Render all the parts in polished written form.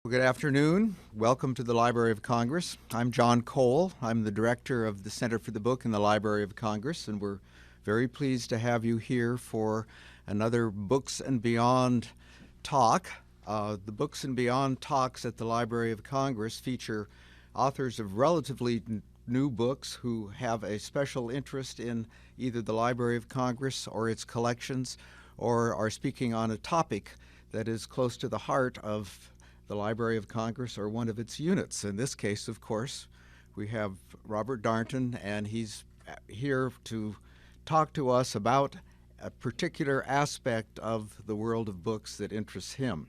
Good afternoon. Welcome to the Library of Congress. I'm John Cole. I'm the director of the Center for the Book in the Library of Congress, and we're very pleased to have you here for another Books and Beyond talk. The Books and Beyond talks at the Library of Congress feature authors of relatively new books who have a special interest in either the Library of Congress or its collections, or are speaking on a topic that is close to the heart of the Library of Congress or one of its units. In this case, of course, we have Robert Darnton, and he's here to talk to us about a particular aspect of the world of books that interests him.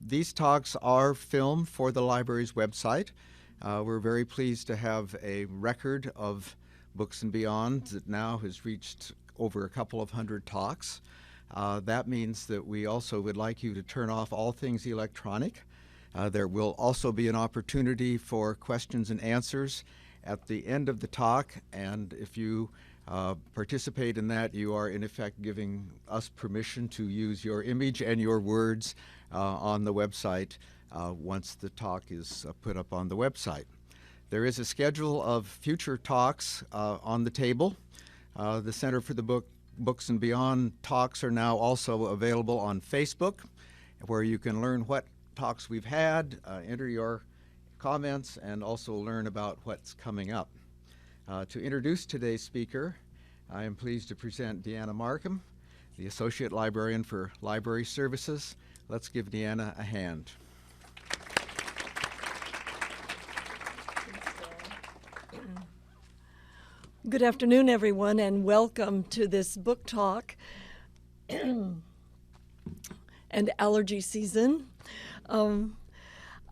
These talks are filmed for the library's website. We're very pleased to have a record of Books and Beyond that now has reached over a couple of hundred talks. That means that we also would like you to turn off all things electronic. There will also be an opportunity for questions and answers at the end of the talk, and if you participate in that, you are in effect giving us permission to use your image and your words on the website once the talk is put up on the website. There is a schedule of future talks on the table. The Center for the Books and Beyond talks are now also available on Facebook, where you can learn what talks we've had, enter your comments, and also learn about what's coming up. To introduce today's speaker, I am pleased to present Deanna Markham, the Associate Librarian for Library Services. Let's give Deanna a hand. Good afternoon, everyone, and welcome to this book talk and allergy season. I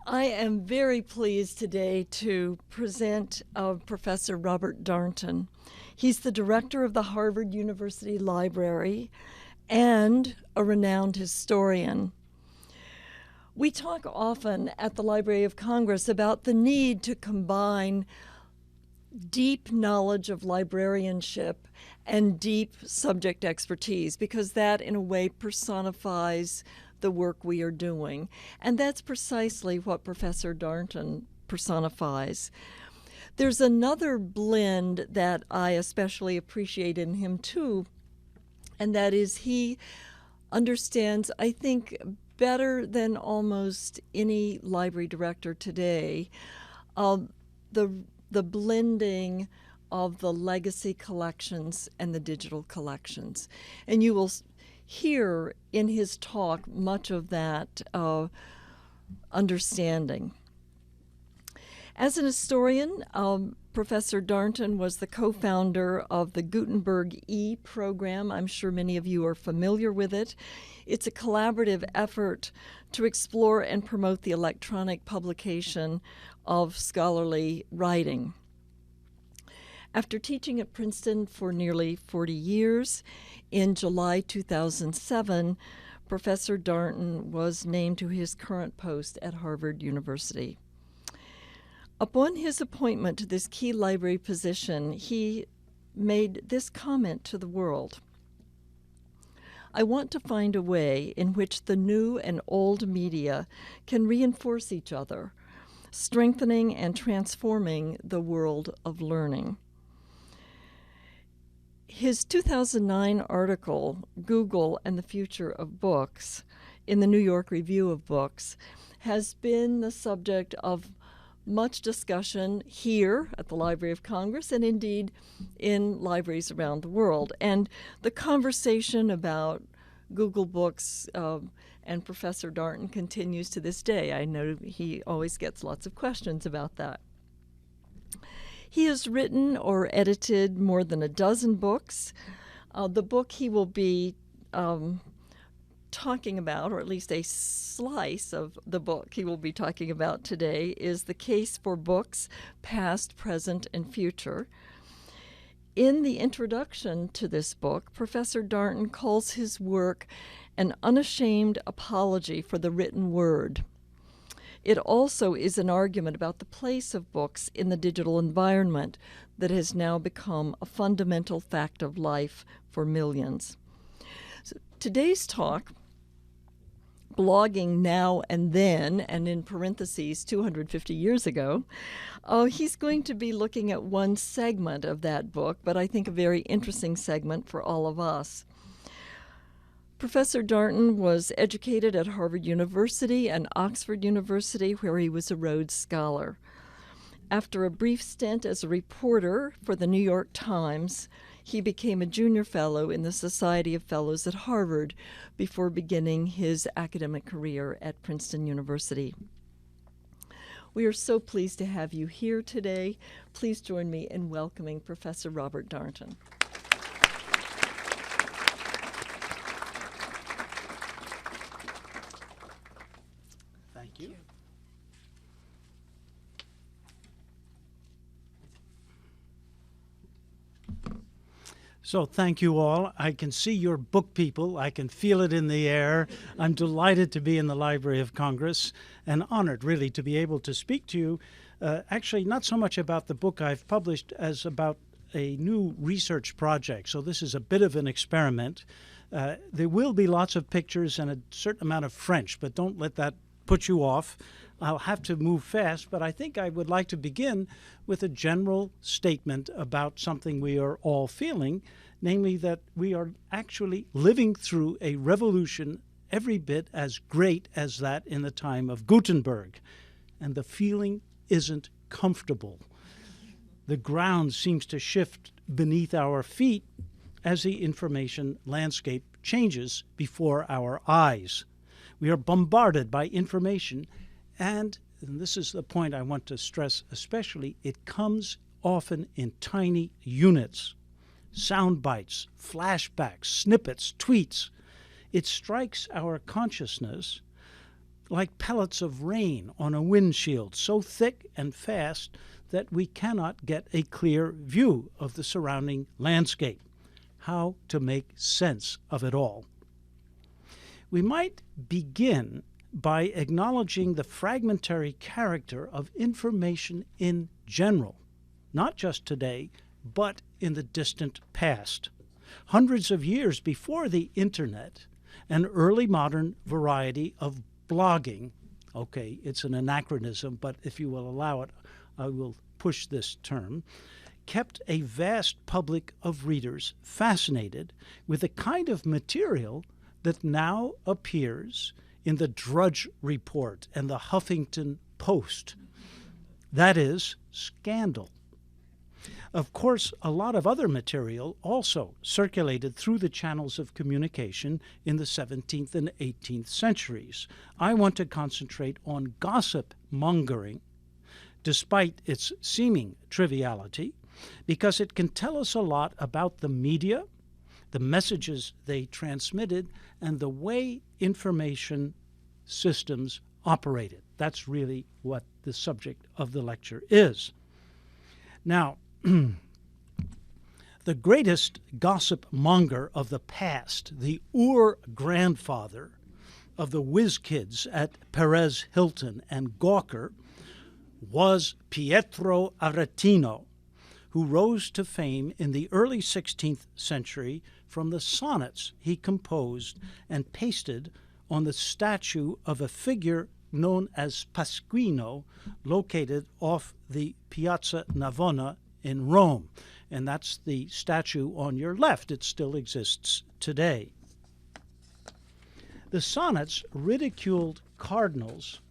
am very pleased today to present Professor Robert Darnton. He's the director of the Harvard University Library and a renowned historian. We talk often at the Library of Congress about the need to combine deep knowledge of librarianship and deep subject expertise, because that in a way personifies the work we are doing. And that's precisely what Professor Darnton personifies. There's another blend that I especially appreciate in him too, and that is he understands, I think, better than almost any library director today, the blending of the legacy collections and the digital collections. And you will hear in his talk much of that understanding. As an historian, Professor Darnton was the co-founder of the Gutenberg-e program. I'm sure many of you are familiar with it. It's a collaborative effort to explore and promote the electronic publication of scholarly writing. After teaching at Princeton for nearly 40 years, in July 2007, Professor Darnton was named to his current post at Harvard University. Upon his appointment to this key library position, he made this comment to the world: "I want to find a way in which the new and old media can reinforce each other, strengthening and transforming the world of learning." His 2009 article, "Google and the Future of Books," in the New York Review of Books, has been the subject of much discussion here at the Library of Congress and indeed in libraries around the world. And the conversation about Google Books and Professor Darnton continues to this day. I know he always gets lots of questions about that. He has written or edited more than a dozen books. The book he will be talking about, or at least a slice of the book he will be talking about today, is The Case for Books, Past, Present, and Future. In the introduction to this book, Professor Darnton calls his work an unashamed apology for the written word. It also is an argument about the place of books in the digital environment that has now become a fundamental fact of life for millions. So today's talk blogging now and then, and in parentheses, 250 years ago. He's going to be looking at one segment of that book, but I think a very interesting segment for all of us. Professor Darton was educated at Harvard University and Oxford University, where he was a Rhodes Scholar. After a brief stint as a reporter for the New York Times, he became a junior fellow in the Society of Fellows at Harvard before beginning his academic career at Princeton University. We are so pleased to have you here today. Please join me in welcoming Professor Robert Darnton. Thank you. So thank you all. I can see your book people. I can feel it in the air. I'm delighted to be in the Library of Congress and honored, really, to be able to speak to you, actually not so much about the book I've published as about a new research project. So this is a bit of an experiment. There will be lots of pictures and a certain amount of French, but don't let that put you off. I'll have to move fast, but I think I would like to begin with a general statement about something we are all feeling, namely that we are actually living through a revolution every bit as great as that in the time of Gutenberg. And the feeling isn't comfortable. The ground seems to shift beneath our feet as the information landscape changes before our eyes. We are bombarded by information, and this is the point I want to stress especially, it comes often in tiny units, sound bites, flashbacks, snippets, tweets. It strikes our consciousness like pellets of rain on a windshield, so thick and fast that we cannot get a clear view of the surrounding landscape. How to make sense of it all. We might begin by acknowledging the fragmentary character of information in general, not just today, but in the distant past. Hundreds of years before the internet, an early modern variety of blogging, okay, it's an anachronism, but if you will allow it, I will push this term, kept a vast public of readers fascinated with the kind of material that now appears in the Drudge Report and the Huffington Post. That is, scandal. Of course, a lot of other material also circulated through the channels of communication in the 17th and 18th centuries. I want to concentrate on gossip mongering, despite its seeming triviality, because it can tell us a lot about the media, the messages they transmitted, and the way information systems operated. That's really what the subject of the lecture is. Now, the greatest gossip monger of the past, the grandfather of the whiz kids at Perez Hilton and Gawker, was Pietro Aretino, who rose to fame in the early 16th century from the sonnets he composed and pasted on the statue of a figure known as Pasquino, located off the Piazza Navona in Rome. And that's the statue on your left. It still exists today. The sonnets ridiculed cardinals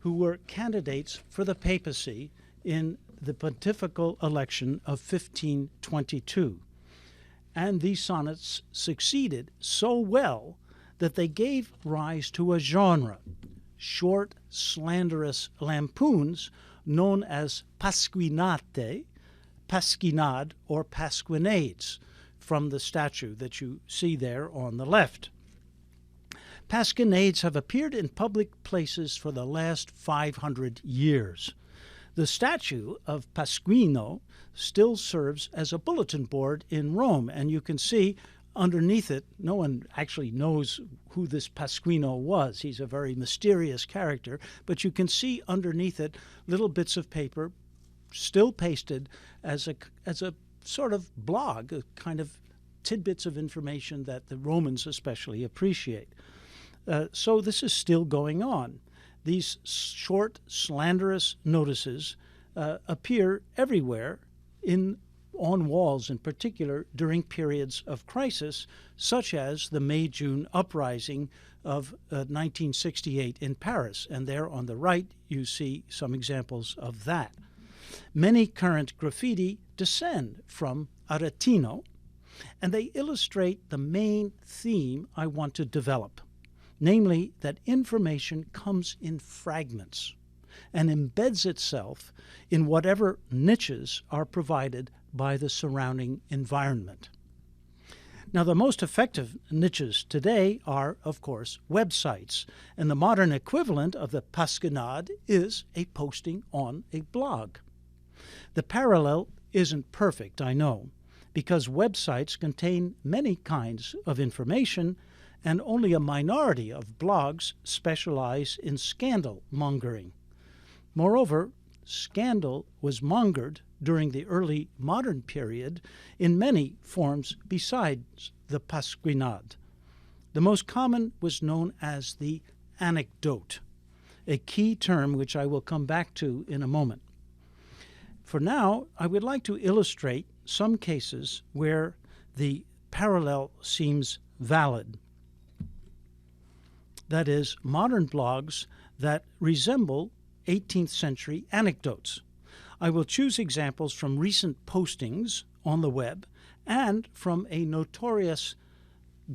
who were candidates for the papacy in the pontifical election of 1522. And these sonnets succeeded so well that they gave rise to a genre, short, slanderous lampoons known as pasquinate, pasquinade, or pasquinades, from the statue that you see there on the left. Pasquinades have appeared in public places for the last 500 years. The statue of Pasquino still serves as a bulletin board in Rome, and you can see underneath it, no one actually knows who this Pasquino was. He's a very mysterious character, but you can see underneath it little bits of paper still pasted as a sort of blog, a kind of tidbits of information that the Romans especially appreciate. So this is still going on. These short, slanderous notices appear everywhere on walls in particular during periods of crisis, such as the May-June uprising of 1968 in Paris. And there on the right, you see some examples of that. Many current graffiti descend from Aretino, and they illustrate the main theme I want to develop, namely that information comes in fragments and embeds itself in whatever niches are provided by the surrounding environment. Now, the most effective niches today are, of course, websites, and the modern equivalent of the pasquinade is a posting on a blog. The parallel isn't perfect, I know, because websites contain many kinds of information, and only a minority of blogs specialize in scandal mongering. Moreover, scandal was mongered during the early modern period in many forms besides the pasquinade. The most common was known as the anecdote, a key term which I will come back to in a moment. For now, I would like to illustrate some cases where the parallel seems valid. That is, modern blogs that resemble 18th century anecdotes. I will choose examples from recent postings on the web and from a notorious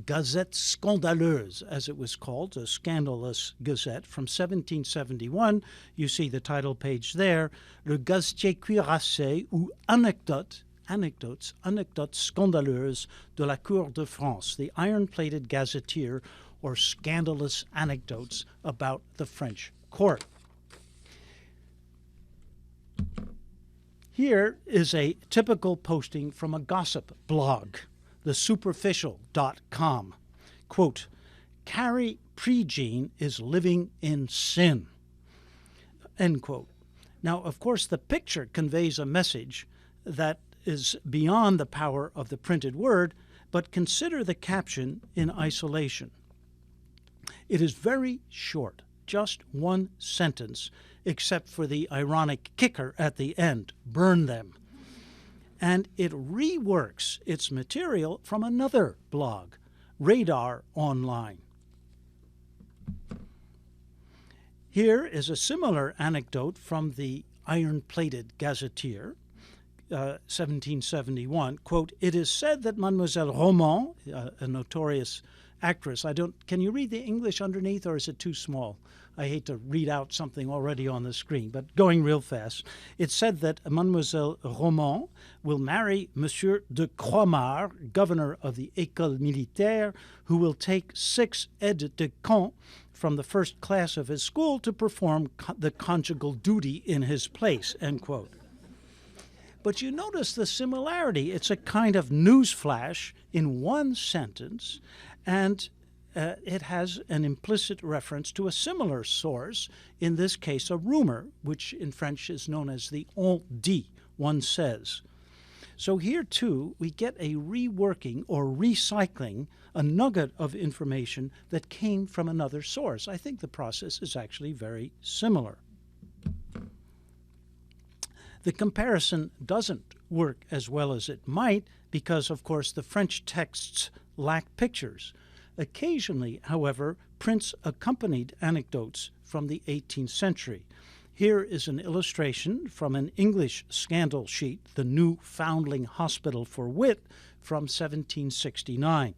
Gazette Scandaleuse, as it was called, a scandalous gazette from 1771. You see the title page there, Le Gazetier Cuirassé ou Anecdotes Scandaleuses de la Cour de France, the iron-plated gazetteer or scandalous anecdotes about the French court. Here is a typical posting from a gossip blog, thesuperficial.com. Quote, Carrie Prejean is living in sin. End quote. Now, of course, the picture conveys a message that is beyond the power of the printed word, but consider the caption in isolation. It is very short, just one sentence, except for the ironic kicker at the end, burn them. And it reworks its material from another blog, Radar Online. Here is a similar anecdote from the iron-plated gazetteer, 1771. Quote, it is said that Mademoiselle Roman, a notorious actress, can you read the English underneath, or is it too small? I hate to read out something already on the screen, but going real fast. It said that Mademoiselle Roman will marry Monsieur de Croixmare, governor of the École Militaire, who will take 6 aides-de-camp from the first class of his school to perform the conjugal duty in his place, end quote. But you notice the similarity. It's a kind of news flash in one sentence, and it has an implicit reference to a similar source, in this case a rumor, which in French is known as the on dit, one says. So here too we get a reworking or recycling, a nugget of information that came from another source. I think the process is actually very similar. The comparison doesn't work as well as it might because, of course, the French texts lack pictures. Occasionally, however, prints accompanied anecdotes from the 18th century. Here is an illustration from an English scandal sheet, the New Foundling Hospital for Wit, from 1769.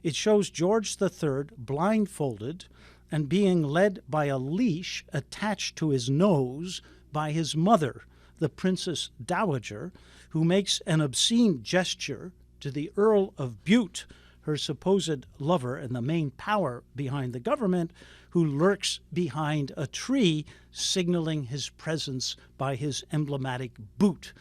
It shows George III blindfolded and being led by a leash attached to his nose by his mother, the Princess Dowager, who makes an obscene gesture to the Earl of Bute, her supposed lover and the main power behind the government, who lurks behind a tree, signaling his presence by his emblematic boot.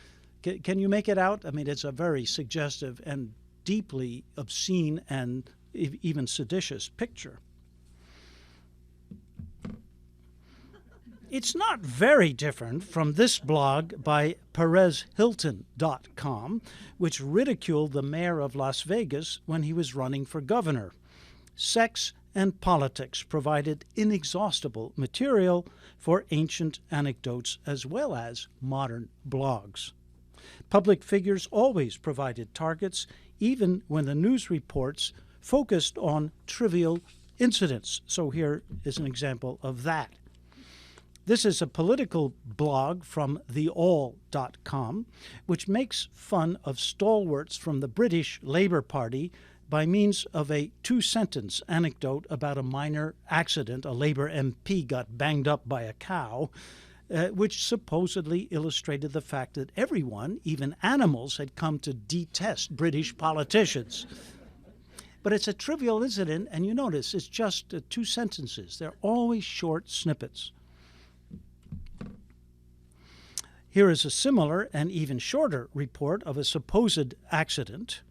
Can you make it out? I mean, it's a very suggestive and deeply obscene and even seditious picture. It's not very different from this blog by PerezHilton.com, which ridiculed the mayor of Las Vegas when he was running for governor. Sex and politics provided inexhaustible material for ancient anecdotes as well as modern blogs. Public figures always provided targets, even when the news reports focused on trivial incidents. So here is an example of that. This is a political blog from theall.com, which makes fun of stalwarts from the British Labour Party by means of a two-sentence anecdote about a minor accident. A Labour MP got banged up by a cow, which supposedly illustrated the fact that everyone, even animals, had come to detest British politicians. But it's a trivial incident, and you notice it's just 2 sentences. They're always short snippets. Here is a similar and even shorter report of a supposed accident,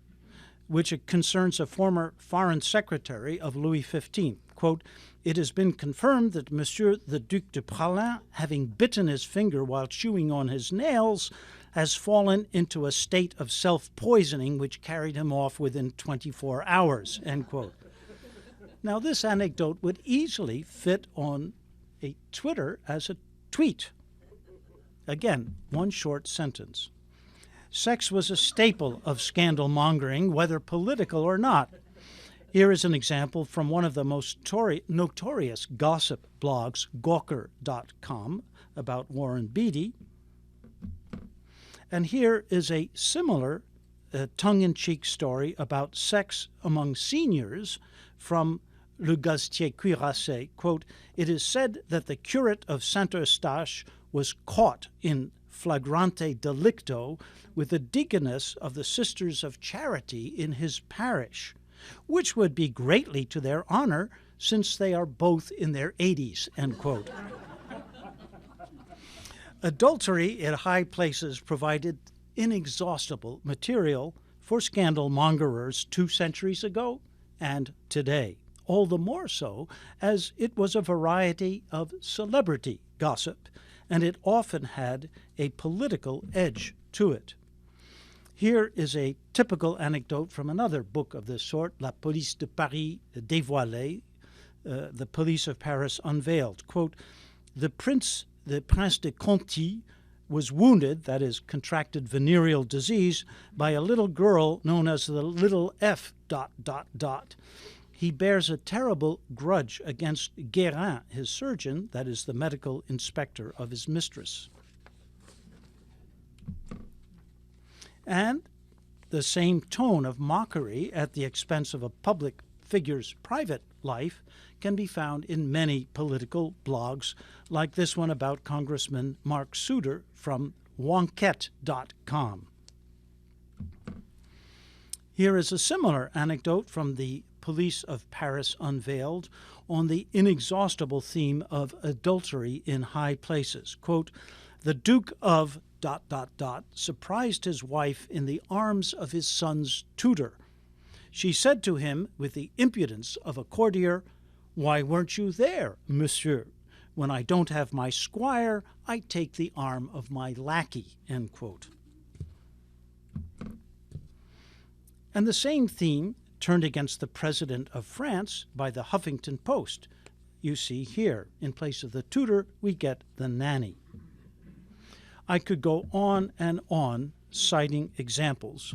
which concerns a former foreign secretary of Louis XV. Quote, "It has been confirmed that Monsieur the Duc de Praslin, having bitten his finger while chewing on his nails, has fallen into a state of self-poisoning which carried him off within 24 hours." End quote. Now, this anecdote would easily fit on a Twitter as a tweet. Again, 1 short sentence. Sex was a staple of scandal-mongering, whether political or not. Here is an example from one of the most notorious gossip blogs, Gawker.com, about Warren Beatty. And here is a similar tongue-in-cheek story about sex among seniors from Le Gazettier Cuirassé. Quote, "It is said that the curate of Saint-Eustache was caught in flagrante delicto with the deaconess of the Sisters of Charity in his parish, which would be greatly to their honor since they are both in their 80s, end quote. Adultery in high places provided inexhaustible material for scandal mongerers 2 centuries ago and today, all the more so as it was a variety of celebrity gossip, and it often had a political edge to it. Here is a typical anecdote from another book of this sort, La Police de Paris dévoilée, the Police of Paris unveiled. Quote, the Prince de Conti was wounded, that is, contracted venereal disease, by a little girl known as the little F... He bears a terrible grudge against Guérin, his surgeon, that is, the medical inspector of his mistress. And the same tone of mockery at the expense of a public figure's private life can be found in many political blogs, like this one about Congressman Mark Souter from Wonket.com. Here is a similar anecdote from the Police of Paris unveiled on the inexhaustible theme of adultery in high places. Quote, the Duke of ... surprised his wife in the arms of his son's tutor. She said to him with the impudence of a courtier, "Why weren't you there, monsieur? When I don't have my squire, I take the arm of my lackey," end quote. And the same theme turned against the President of France by the Huffington Post. You see here, in place of the tutor, we get the nanny. I could go on and on citing examples,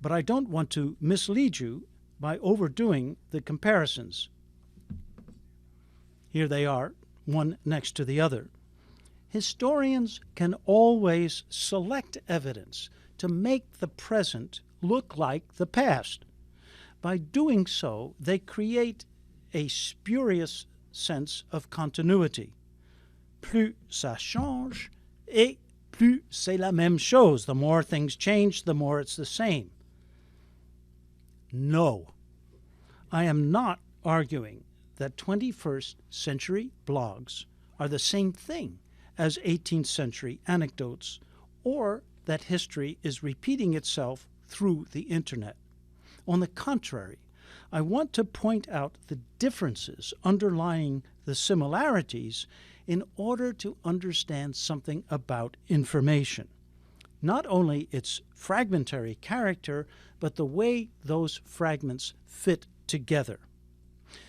but I don't want to mislead you by overdoing the comparisons. Here they are, one next to the other. Historians can always select evidence to make the present look like the past. By doing so, they create a spurious sense of continuity. Plus ça change, et plus c'est la même chose. The more things change, the more it's the same. No, I am not arguing that 21st century blogs are the same thing as 18th century anecdotes, or that history is repeating itself through the internet. On the contrary, I want to point out the differences underlying the similarities in order to understand something about information. Not only its fragmentary character, but the way those fragments fit together.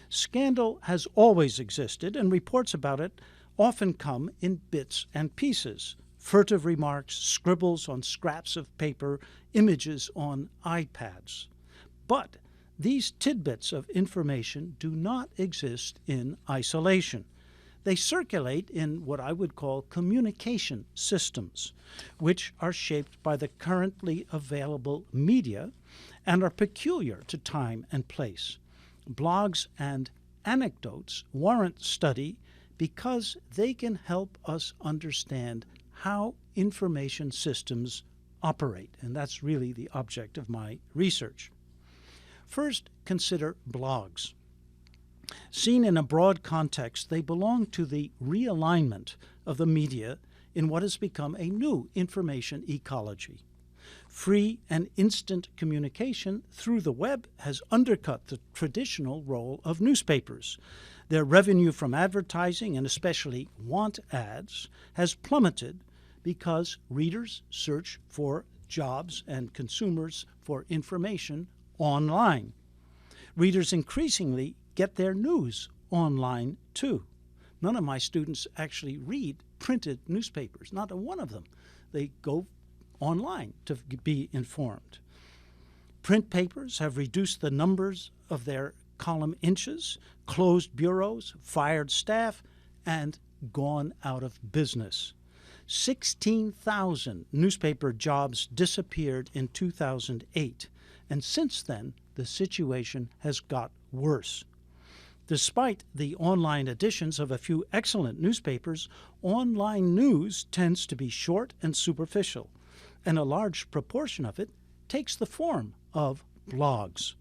Scandal has always existed, and reports about it often come in bits and pieces: furtive remarks, scribbles on scraps of paper, images on iPads. But these tidbits of information do not exist in isolation. They circulate in what I would call communication systems, which are shaped by the currently available media and are peculiar to time and place. Blogs and anecdotes warrant study because they can help us understand how information systems operate, and that's really the object of my research. First, consider blogs. Seen in a broad context, they belong to the realignment of the media in what has become a new information ecology. Free and instant communication through the web has undercut the traditional role of newspapers. Their revenue from advertising, and especially want ads, has plummeted because readers search for jobs and consumers for information online. Readers increasingly get their news online too. None of my students actually read printed newspapers, not a one of them. They go online to be informed. Print papers have reduced the numbers of their column inches, closed bureaus, fired staff, and gone out of business. 16,000 newspaper jobs disappeared in 2008, and since then the situation has got worse. Despite the online editions of a few excellent newspapers, online news tends to be short and superficial, and a large proportion of it takes the form of blogs.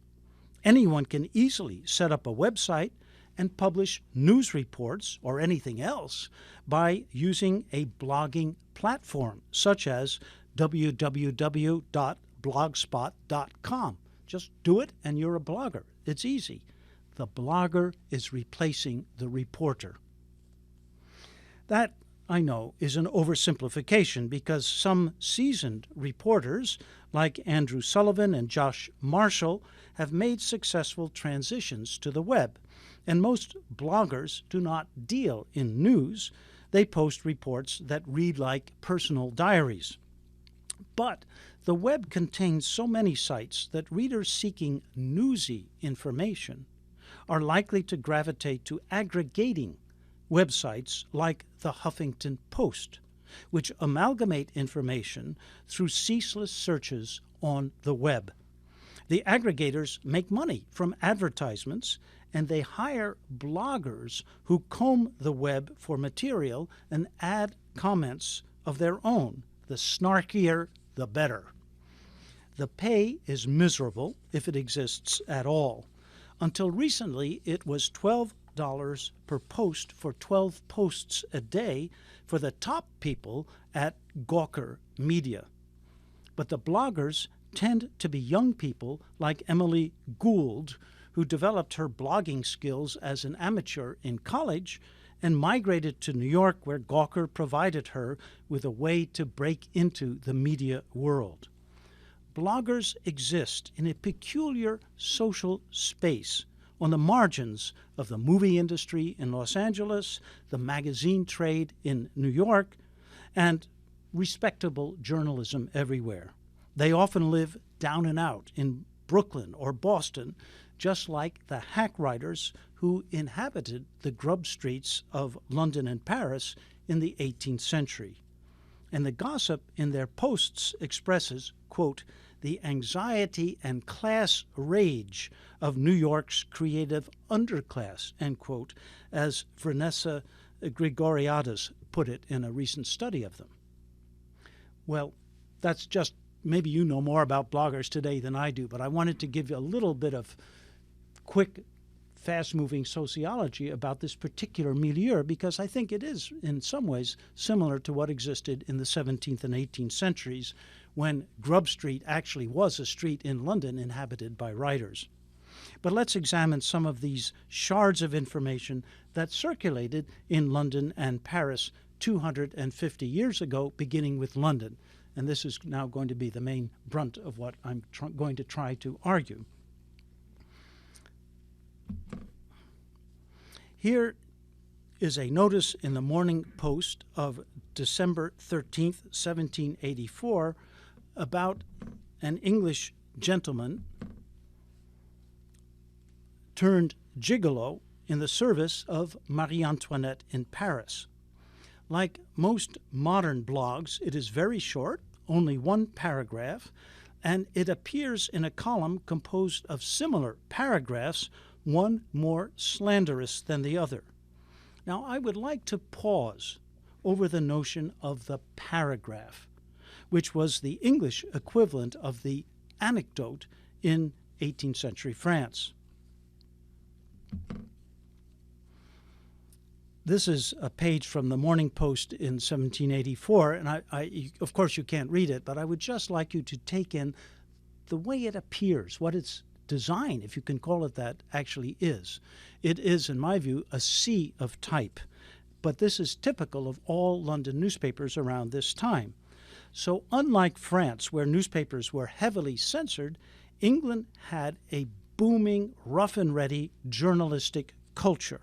Anyone can easily set up a website and publish news reports or anything else by using a blogging platform, such as www.blogspot.com. Just do it and you're a blogger. It's easy. The blogger is replacing the reporter. That, I know, is an oversimplification because some seasoned reporters, like Andrew Sullivan and Josh Marshall, have made successful transitions to the web. And most bloggers do not deal in news. They post reports that read like personal diaries. But the web contains so many sites that readers seeking newsy information are likely to gravitate to aggregating websites like the Huffington Post, which amalgamate information through ceaseless searches on the web. The aggregators make money from advertisements, and they hire bloggers who comb the web for material and add comments of their own. The snarkier, the better. The pay is miserable if it exists at all. Until recently, it was $12 per post for 12 posts a day for the top people at Gawker Media. But the bloggers tend to be young people like Emily Gould, who developed her blogging skills as an amateur in college and migrated to New York, where Gawker provided her with a way to break into the media world. Bloggers exist in a peculiar social space on the margins of the movie industry in Los Angeles, the magazine trade in New York, and respectable journalism everywhere. They often live down and out in Brooklyn or Boston, just like the hack writers who inhabited the grub streets of London and Paris in the 18th century. And the gossip in their posts expresses, quote, the anxiety and class rage of New York's creative underclass, end quote, as Vanessa Grigoriadis put it in a recent study of them. Well, that's just, maybe you know more about bloggers today than I do, but I wanted to give you a little bit of quick, fast-moving sociology about this particular milieu, because I think it is, in some ways, similar to what existed in the 17th and 18th centuries, when Grub Street actually was a street in London inhabited by writers. But let's examine some of these shards of information that circulated in London and Paris 250 years ago, beginning with London. And this is now going to be the main brunt of what I'm going to try to argue. Here is a notice in the Morning Post of December 13th, 1784, about an English gentleman turned gigolo in the service of Marie Antoinette in Paris. Like most modern blogs, it is very short, only one paragraph, and it appears in a column composed of similar paragraphs, one more slanderous than the other. Now, I would like to pause over the notion of the paragraph, which was the English equivalent of the anecdote in 18th century France. This is a page from the Morning Post in 1784, and of course you can't read it, but I would just like you to take in the way it appears, what its design, if you can call it that, actually is. It is, in my view, a sea of type, but this is typical of all London newspapers around this time. So unlike France, where newspapers were heavily censored, England had a booming, rough-and-ready journalistic culture.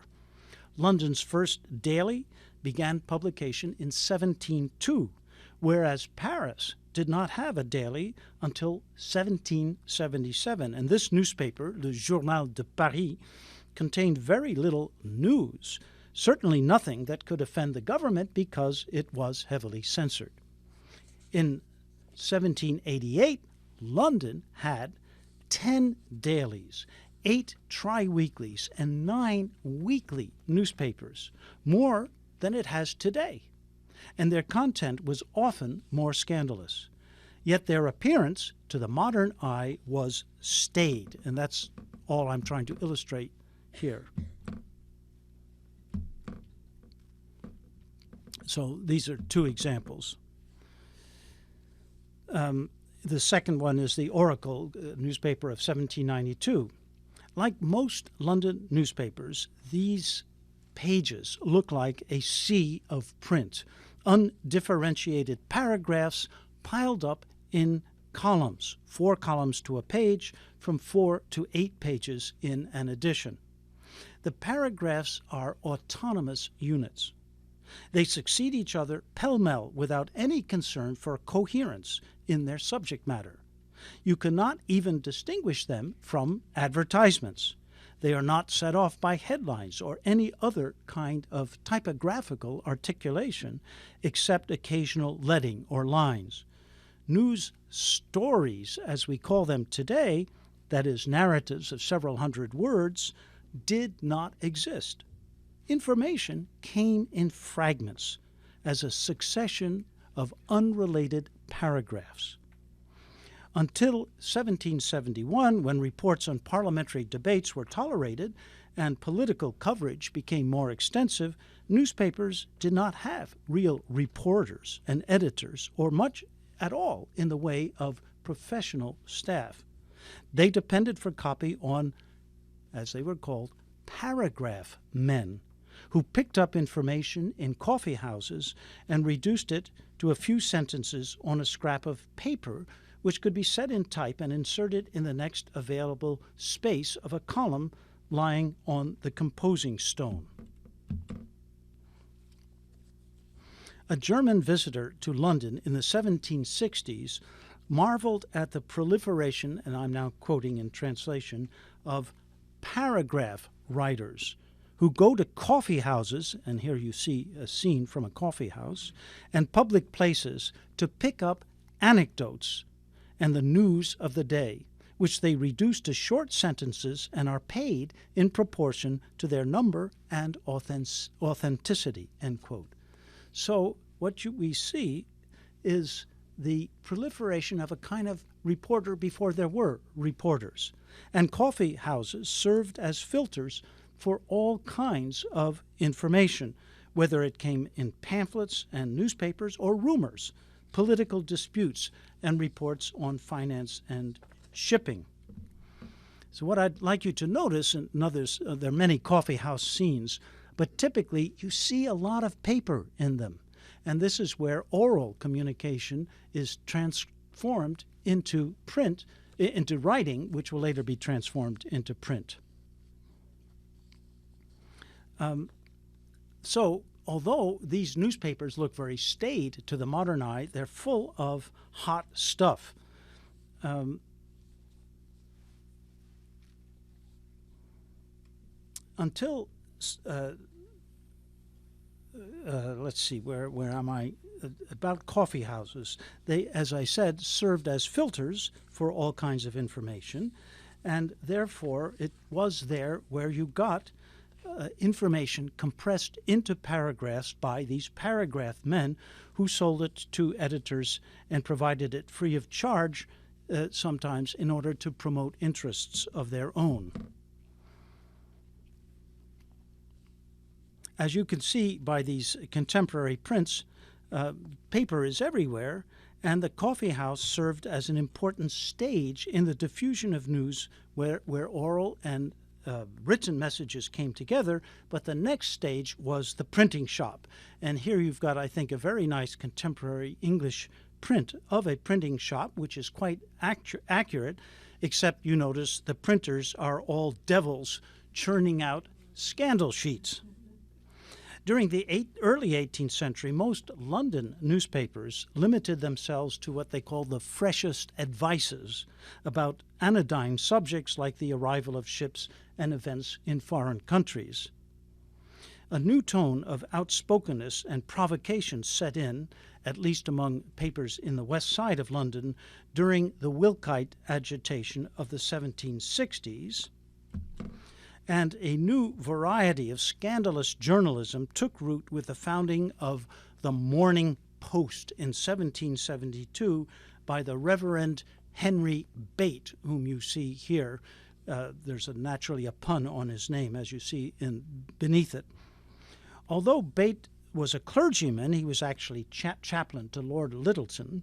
London's first daily began publication in 1702, whereas Paris did not have a daily until 1777. And this newspaper, Le Journal de Paris, contained very little news, certainly nothing that could offend the government because it was heavily censored. In 1788, London had 10 dailies, 8 tri-weeklies, and 9 weekly newspapers, more than it has today. And their content was often more scandalous. Yet their appearance, to the modern eye, was staid, and that's all I'm trying to illustrate here. So these are 2 examples. The second one is the Oracle newspaper of 1792. Like most London newspapers, these pages look like a sea of print, undifferentiated paragraphs piled up in columns, 4 columns to a page, from 4 to 8 pages in an edition. The paragraphs are autonomous units. They succeed each other pell-mell without any concern for coherence in their subject matter. You cannot even distinguish them from advertisements. They are not set off by headlines or any other kind of typographical articulation except occasional leading or lines. News stories, as we call them today, that is, narratives of several hundred words, did not exist. Information came in fragments as a succession of unrelated paragraphs. Until 1771, when reports on parliamentary debates were tolerated and political coverage became more extensive, newspapers did not have real reporters and editors or much at all in the way of professional staff. They depended for copy on, as they were called, paragraph men, who picked up information in coffee houses and reduced it to a few sentences on a scrap of paper, which could be set in type and inserted in the next available space of a column lying on the composing stone. A German visitor to London in the 1760s marveled at the proliferation, and I'm now quoting in translation, of paragraph writers who go to coffee houses, and here you see a scene from a coffee house, and public places to pick up anecdotes and the news of the day, which they reduce to short sentences and are paid in proportion to their number and authenticity, end quote. So what we see is the proliferation of a kind of reporter before there were reporters. And coffee houses served as filters for all kinds of information, whether it came in pamphlets and newspapers or rumors, political disputes, and reports on finance and shipping. So what I'd like you to notice, and others, there are many coffee house scenes, but typically you see a lot of paper in them. And this is where oral communication is transformed into print, into writing, which will later be transformed into print. So, although these newspapers look very staid to the modern eye, they're full of hot stuff. Until, let's see, where am I? About coffee houses. They, as I said, served as filters for all kinds of information, and therefore it was there where you got information compressed into paragraphs by these paragraph men who sold it to editors and provided it free of charge, sometimes in order to promote interests of their own. As you can see by these contemporary prints, paper is everywhere, and the coffee house served as an important stage in the diffusion of news where oral and written messages came together, but the next stage was the printing shop. And here you've got, I think, a very nice contemporary English print of a printing shop, which is quite accurate, except you notice the printers are all devils churning out scandal sheets. During the early 18th century, most London newspapers limited themselves to what they called the freshest advices about anodyne subjects like the arrival of ships and events in foreign countries. A new tone of outspokenness and provocation set in, at least among papers in the west side of London, during the Wilkite agitation of the 1760s. And a new variety of scandalous journalism took root with the founding of the Morning Post in 1772 by the Reverend Henry Bate, whom you see here. There's naturally a pun on his name, as you see beneath it. Although Bate was a clergyman, he was actually chaplain to Lord Lyttelton.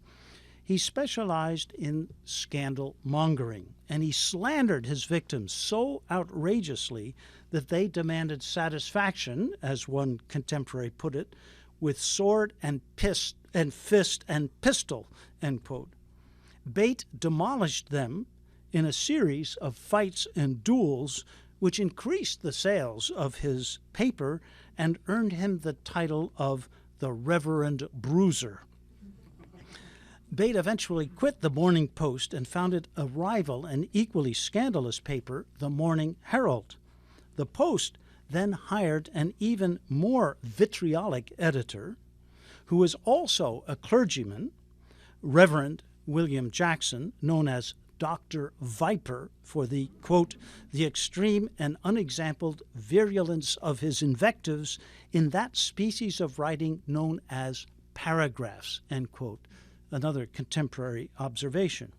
He specialized in scandal mongering, and he slandered his victims so outrageously that they demanded satisfaction, as one contemporary put it, with sword and fist and pistol, end quote. Bate demolished them in a series of fights and duels, which increased the sales of his paper and earned him the title of the Reverend Bruiser. Bate eventually quit the Morning Post and founded a rival and equally scandalous paper, the Morning Herald. The Post then hired an even more vitriolic editor, who was also a clergyman, Reverend William Jackson, known as Dr. Viper for the, quote, the extreme and unexampled virulence of his invectives in that species of writing known as paragraphs, end quote. Another contemporary observation.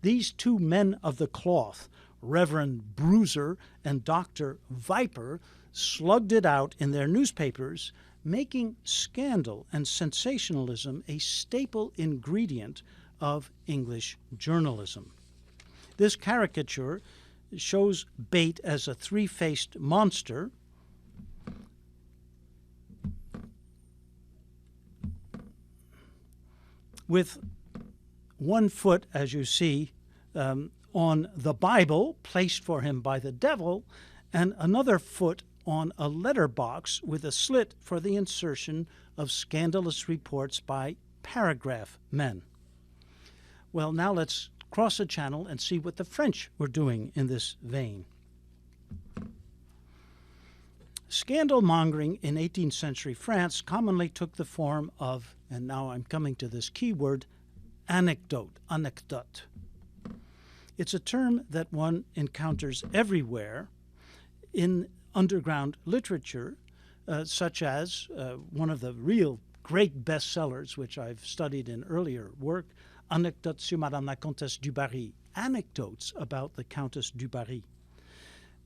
These two men of the cloth, Reverend Bruiser and Dr. Viper, slugged it out in their newspapers, making scandal and sensationalism a staple ingredient of English journalism. This caricature shows Bate as a three-faced monster with one foot, as you see, on the Bible placed for him by the devil, and another foot on a letterbox with a slit for the insertion of scandalous reports by paragraph men. Well, now let's cross a channel and see what the French were doing in this vein. Scandal mongering in 18th century France commonly took the form of, and now I'm coming to this key word, anecdote. It's a term that one encounters everywhere in underground literature, such as one of the real great bestsellers, which I've studied in earlier work, Anecdotes sur Madame la Comtesse du Barry, anecdotes about the Countess du Barry.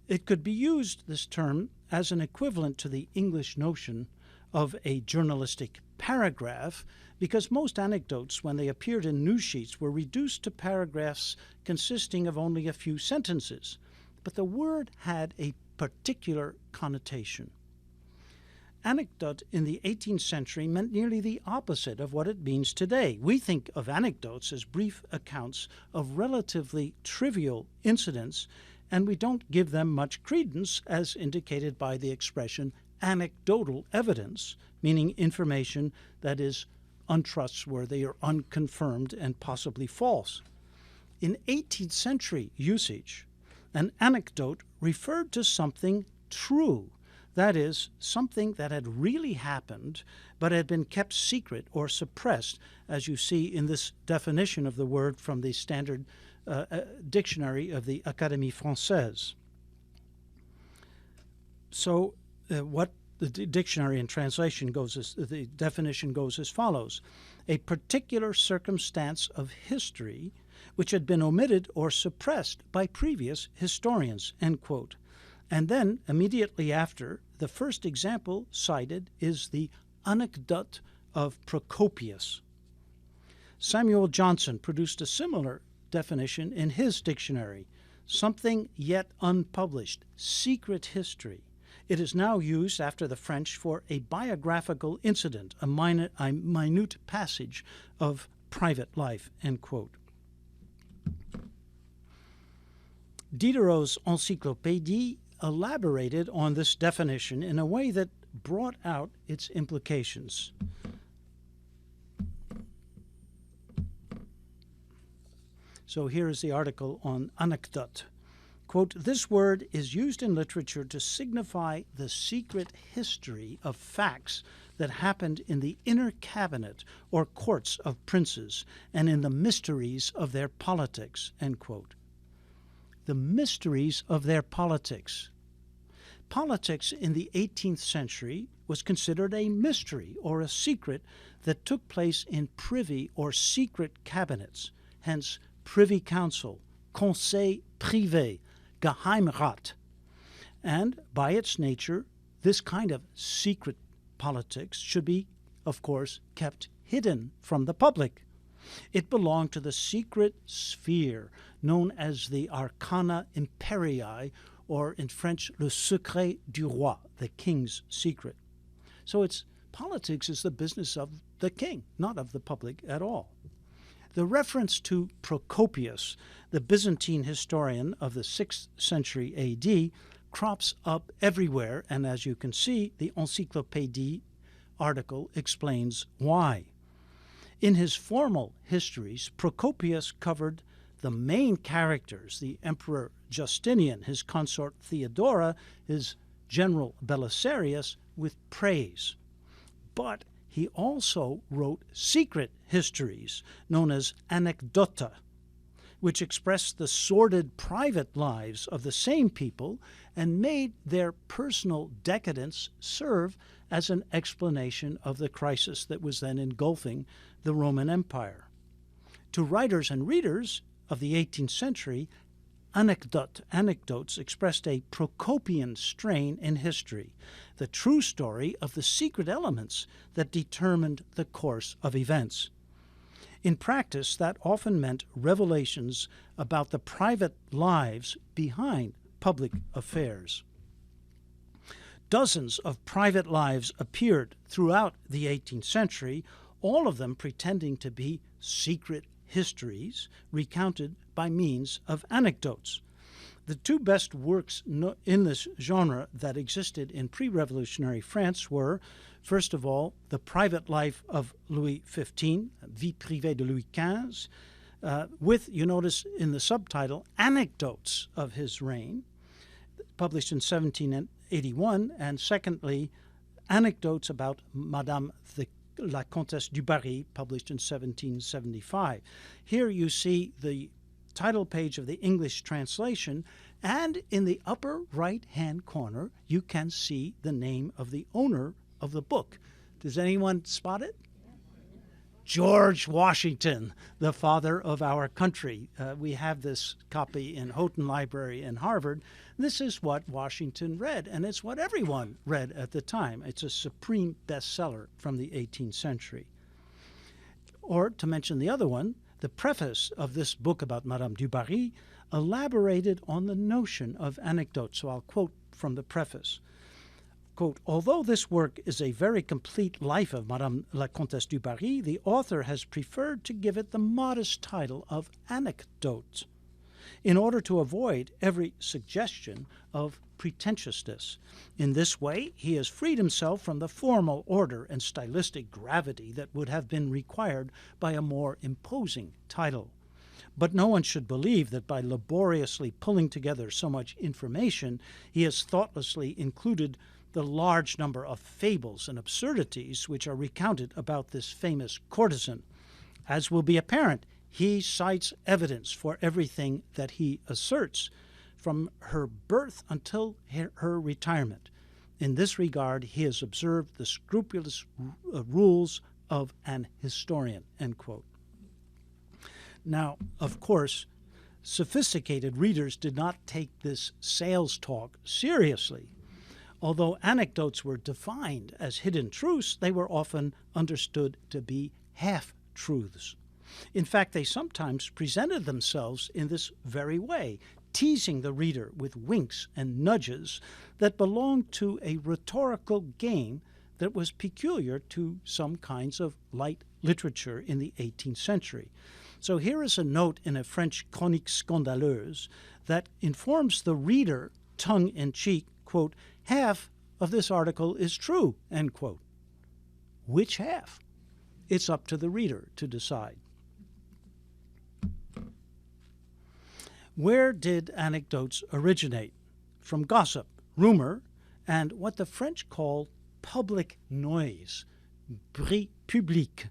It could be used, this term, as an equivalent to the English notion of a journalistic paragraph, because most anecdotes, when they appeared in news sheets, were reduced to paragraphs consisting of only a few sentences. But the word had a particular connotation. Anecdote in the 18th century meant nearly the opposite of what it means today. We think of anecdotes as brief accounts of relatively trivial incidents, and we don't give them much credence, as indicated by the expression anecdotal evidence, meaning information that is untrustworthy or unconfirmed and possibly false. In 18th century usage, an anecdote referred to something true, that is, something that had really happened but had been kept secret or suppressed, as you see in this definition of the word from the standard dictionary of the Académie Française. So what the dictionary and translation goes as, the definition goes as follows: a particular circumstance of history which had been omitted or suppressed by previous historians, end quote. And then, immediately after, the first example cited is the anecdote of Procopius. Samuel Johnson produced a similar definition in his dictionary: something yet unpublished, secret history. It is now used after the French for a biographical incident, a minute passage of private life, end quote. Diderot's Encyclopédie elaborated on this definition in a way that brought out its implications. So here is the article on anecdote. Quote, this word is used in literature to signify the secret history of facts that happened in the inner cabinet or courts of princes and in the mysteries of their politics, end quote. The mysteries of their politics. Politics in the 18th century was considered a mystery or a secret that took place in privy or secret cabinets, hence Privy Council, Conseil Privé, Geheimrat. And by its nature, this kind of secret politics should be, of course, kept hidden from the public. It belonged to the secret sphere known as the Arcana Imperii, or in French, le secret du roi, the king's secret. So politics is the business of the king, not of the public at all. The reference to Procopius, the Byzantine historian of the 6th century A.D., crops up everywhere, and as you can see, the Encyclopédie article explains why. In his formal histories, Procopius covered the main characters, the Emperor Justinian, his consort Theodora, his general Belisarius, with praise. But he also wrote secret histories known as anecdota, which expressed the sordid private lives of the same people and made their personal decadence serve as an explanation of the crisis that was then engulfing the Roman Empire. To writers and readers of the 18th century, anecdotes expressed a Procopian strain in history, the true story of the secret elements that determined the course of events. In practice, that often meant revelations about the private lives behind public affairs. Dozens of private lives appeared throughout the 18th century, all of them pretending to be secret histories recounted by means of anecdotes. The two best works in this genre that existed in pre-revolutionary France were, first of all, The Private Life of Louis XV, Vie privée de Louis XV, with, you notice in the subtitle, Anecdotes of His Reign, published in 1781, and secondly, Anecdotes about Madame la Comtesse du Barry, published in 1775. Here you see the title page of the English translation, and in the upper right-hand corner, you can see the name of the owner of the book. Does anyone spot it? George Washington, the father of our country. We have this copy in Houghton Library in Harvard. This is what Washington read, and it's what everyone read at the time. It's a supreme bestseller from the 18th century. Or, to mention the other one, the preface of this book about Madame du Barry elaborated on the notion of anecdote. So I'll quote from the preface. Quote, although this work is a very complete life of Madame la Comtesse du Barry, the author has preferred to give it the modest title of Anecdote. in order to avoid every suggestion of pretentiousness. In this way, he has freed himself from the formal order and stylistic gravity that would have been required by a more imposing title. But no one should believe that by laboriously pulling together so much information, he has thoughtlessly included the large number of fables and absurdities which are recounted about this famous courtesan. As will be apparent, he cites evidence for everything that he asserts, from her birth until her retirement. In this regard, he has observed the scrupulous rules of an historian, end quote. Now, of course, sophisticated readers did not take this sales talk seriously. Although anecdotes were defined as hidden truths, they were often understood to be half-truths. In fact, they sometimes presented themselves in this very way, teasing the reader with winks and nudges that belonged to a rhetorical game that was peculiar to some kinds of light literature in the 18th century. So here is a note in a French chronique scandaleuse that informs the reader, tongue-in-cheek, quote, "Half of this article is true," end quote. Which half? It's up to the reader to decide. Where did anecdotes originate? From gossip, rumor, and what the French call public noise, bruit public.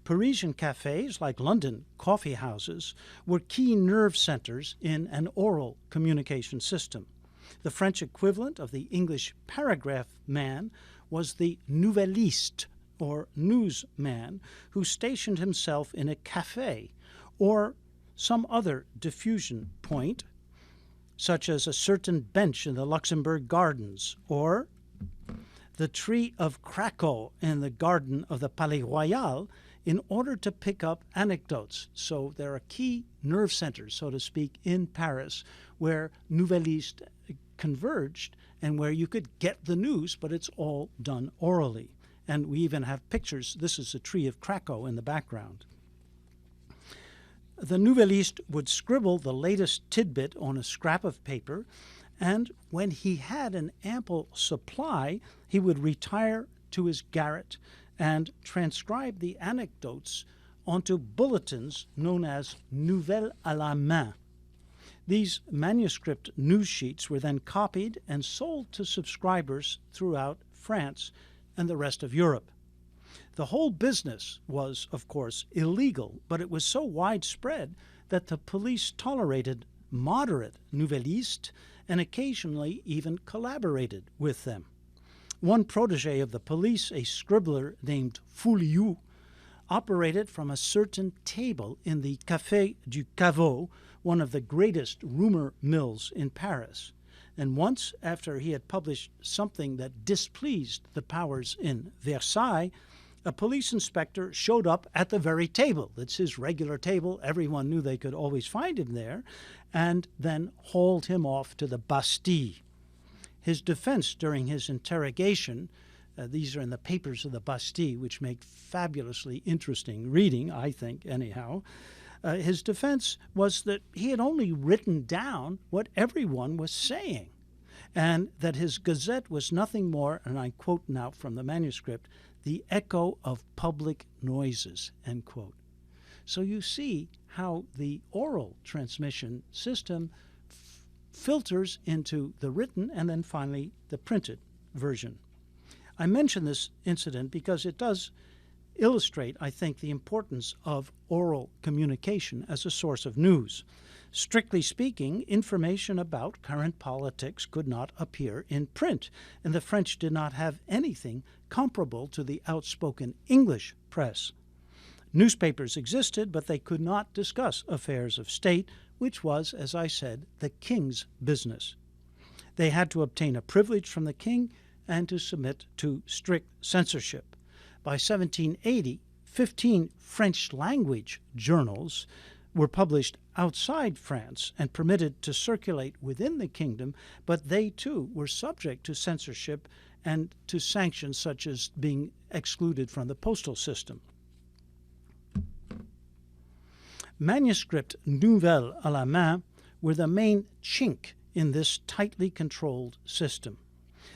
Parisian cafes, like London coffee houses, were key nerve centers in an oral communication system. The French equivalent of the English paragraph man was the nouvelliste, or newsman, who stationed himself in a cafe or some other diffusion point, such as a certain bench in the Luxembourg Gardens, or the tree of Krakow in the garden of the Palais Royal, in order to pick up anecdotes. So there are key nerve centers, so to speak, in Paris, where nouvellistes converged and where you could get the news, but it's all done orally. And we even have pictures. This is the tree of Krakow in the background. The nouvelliste would scribble the latest tidbit on a scrap of paper, and when he had an ample supply, he would retire to his garret and transcribe the anecdotes onto bulletins known as nouvelles à la main. These manuscript news sheets were then copied and sold to subscribers throughout France and the rest of Europe. The whole business was, of course, illegal, but it was so widespread that the police tolerated moderate nouvellistes and occasionally even collaborated with them. One protege of the police, a scribbler named Fouliou, operated from a certain table in the Café du Caveau, one of the greatest rumor mills in Paris. And once, after he had published something that displeased the powers in Versailles, a police inspector showed up at the very table. It's his regular table. Everyone knew they could always find him there, and then hauled him off to the Bastille. His defense during his interrogation, these are in the papers of the Bastille, which make fabulously interesting reading, I think, anyhow. His defense was that he had only written down what everyone was saying, and that his gazette was nothing more, and I quote now from the manuscript, the echo of public noises, end quote. So you see how the oral transmission system filters into the written and then finally the printed version. I mention this incident because it does illustrate, I think, the importance of oral communication as a source of news. Strictly speaking, information about current politics could not appear in print, and the French did not have anything comparable to the outspoken English press. Newspapers existed, but they could not discuss affairs of state, which was, as I said, the king's business. They had to obtain a privilege from the king and to submit to strict censorship. By 1780, 15 French-language journals were published outside France and permitted to circulate within the kingdom, but they too were subject to censorship and to sanctions such as being excluded from the postal system. Manuscript nouvelles à la main were the main chink in this tightly controlled system.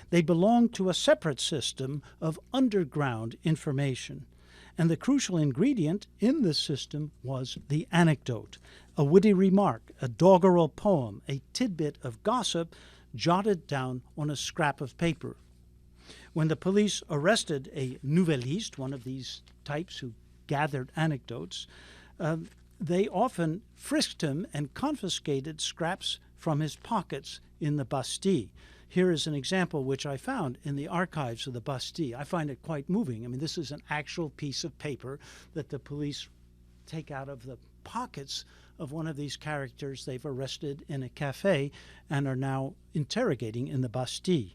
They belonged to a separate system of underground information, and the crucial ingredient in this system was the anecdote, a witty remark, a doggerel poem, a tidbit of gossip jotted down on a scrap of paper. When the police arrested a nouvelliste, one of these types who gathered anecdotes, they often frisked him and confiscated scraps from his pockets in the Bastille. Here is an example which I found in the archives of the Bastille. I find it quite moving. I mean, this is an actual piece of paper that the police take out of the pockets of one of these characters they've arrested in a cafe and are now interrogating in the Bastille.